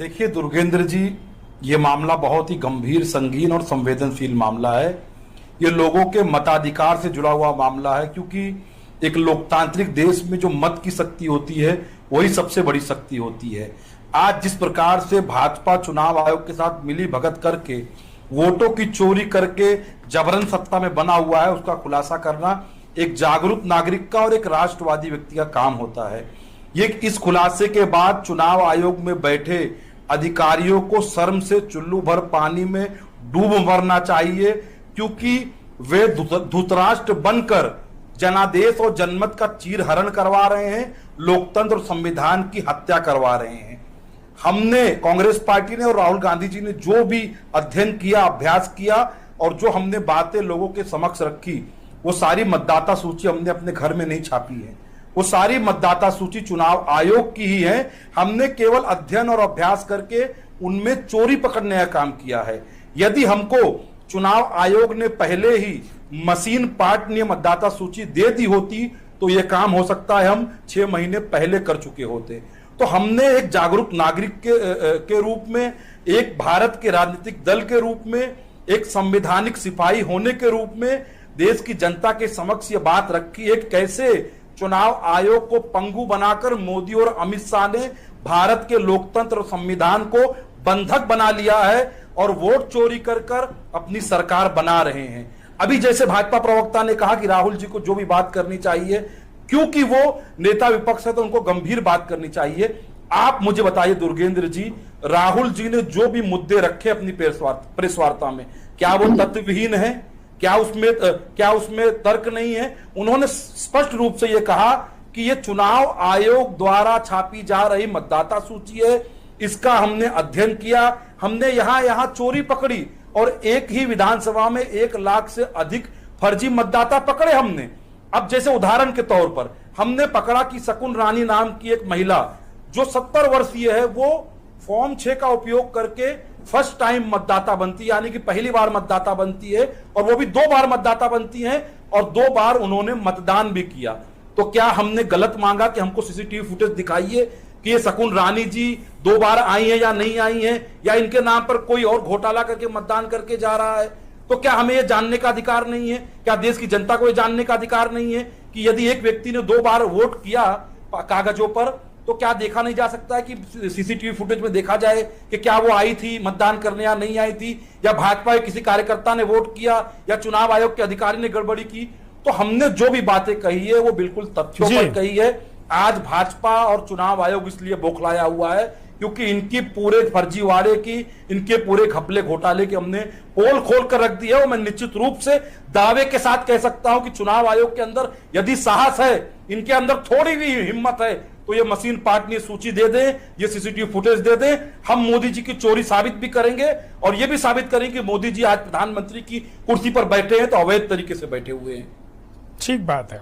देखिए दुर्गेंद्र जी, ये मामला बहुत ही गंभीर, संगीन और संवेदनशील मामला है। ये लोगों के मताधिकार से जुड़ा हुआ मामला है, क्योंकि एक लोकतांत्रिक देश में जो मत की शक्ति होती है वही सबसे बड़ी शक्ति होती है। आज जिस प्रकार से भाजपा चुनाव आयोग के साथ मिली भगत करके वोटों की चोरी करके जबरन सत्ता में बना हुआ है, उसका खुलासा करना एक जागरूक नागरिक का और एक राष्ट्रवादी व्यक्ति का काम होता है। ये इस खुलासे के बाद चुनाव आयोग में बैठे अधिकारियों को शर्म से चुल्लू भर पानी में डूब मरना चाहिए, क्योंकि वे धृतराष्ट्र बनकर जनादेश और जनमत का चीरहरण करवा रहे हैं, लोकतंत्र और संविधान की हत्या करवा रहे हैं। हमने, कांग्रेस पार्टी ने और राहुल गांधी जी ने जो भी अध्ययन किया, अभ्यास किया और जो हमने बातें लोगों के समक्ष रखी, वो सारी मतदाता सूची हमने अपने घर में नहीं छापी है। वो सारी मतदाता सूची चुनाव आयोग की ही है। हमने केवल अध्ययन और अभ्यास करके उनमें चोरी पकड़ने का काम किया है। यदि हमको चुनाव आयोग ने पहले ही मशीन पार्ट मतदाता सूची दे दी होती तो यह काम हो सकता है हम 6 महीने पहले कर चुके होते। तो हमने एक जागरूक नागरिक के रूप में, एक भारत के राजनीतिक दल के रूप में, एक संवैधानिक सिपाही होने के रूप में देश की जनता के समक्ष ये बात रखी है, कैसे चुनाव आयोग को पंगु बनाकर मोदी और अमित शाह ने भारत के लोकतंत्र और संविधान को बंधक बना लिया है और वोट चोरी कर कर अपनी सरकार बना रहे हैं। अभी जैसे भाजपा प्रवक्ता ने कहा कि राहुल जी को जो भी बात करनी चाहिए, क्योंकि वो नेता विपक्ष है तो उनको गंभीर बात करनी चाहिए। आप मुझे बताइए दुर्गेंद्र जी, राहुल जी ने जो भी मुद्दे रखे अपनी प्रेस वार्ता में, क्या वो तथ्यविहीन है? क्या उसमें तर्क नहीं है? उन्होंने स्पष्ट रूप से यह कहा कि यह चुनाव आयोग द्वारा छापी जा रही मतदाता सूची है, इसका हमने अध्ययन किया, हमने यहां चोरी पकड़ी और एक ही विधानसभा में 1 लाख से अधिक फर्जी मतदाता पकड़े हमने। अब जैसे उदाहरण के तौर पर हमने पकड़ा कि शकुन रानी नाम की एक महिला जो 70 वर्षीय है, वो फॉर्म 6 का उपयोग करके फर्स्ट टाइम मतदाता बनती है, यानी कि पहली बार मतदाता बनती है, और वो भी 2 बार मतदाता बनती हैं और 2 बार उन्होंने मतदान भी किया। तो क्या हमने गलत मांगा कि हमको सीसीटीवी फुटेज दिखाइए कि ये शकुन रानी जी 2 बार आई हैं या नहीं आई हैं, या इनके नाम पर कोई और घोटाला करके मतदान करके जा रहा है? तो क्या हमें ये जानने का अधिकार नहीं है? क्या देश की जनता को ये जानने का अधिकार नहीं है कि यदि एक व्यक्ति ने 2 बार वोट किया कागजों पर, तो क्या देखा नहीं जा सकता है कि सीसीटीवी फुटेज में देखा जाए कि क्या वो आई थी मतदान करने या नहीं आई थी, या भाजपा के किसी कार्यकर्ता ने वोट किया, या चुनाव आयोग के अधिकारी ने गड़बड़ी की? तो हमने जो भी बातें कही है वो बिल्कुल तथ्यों पर कही है। आज भाजपा और चुनाव आयोग इसलिए बौखलाया हुआ है क्योंकि इनकी पूरे फर्जीवाड़े की, इनके पूरे घपले घोटाले की हमने पोल खोल कर रख दी है। और मैं निश्चित रूप से दावे के साथ कह सकता हूं कि चुनाव आयोग के अंदर यदि साहस है, इनके अंदर थोड़ी भी हिम्मत है, तो ये मशीन पार्टनी सूची दे दें, ये सीसीटीवी फुटेज दे दें। हम मोदी जी की चोरी साबित भी करेंगे और ये भी साबित करेंगे कि मोदी जी आज प्रधानमंत्री की कुर्सी पर बैठे हैं तो अवैध तरीके से बैठे हुए हैं। ठीक बात है।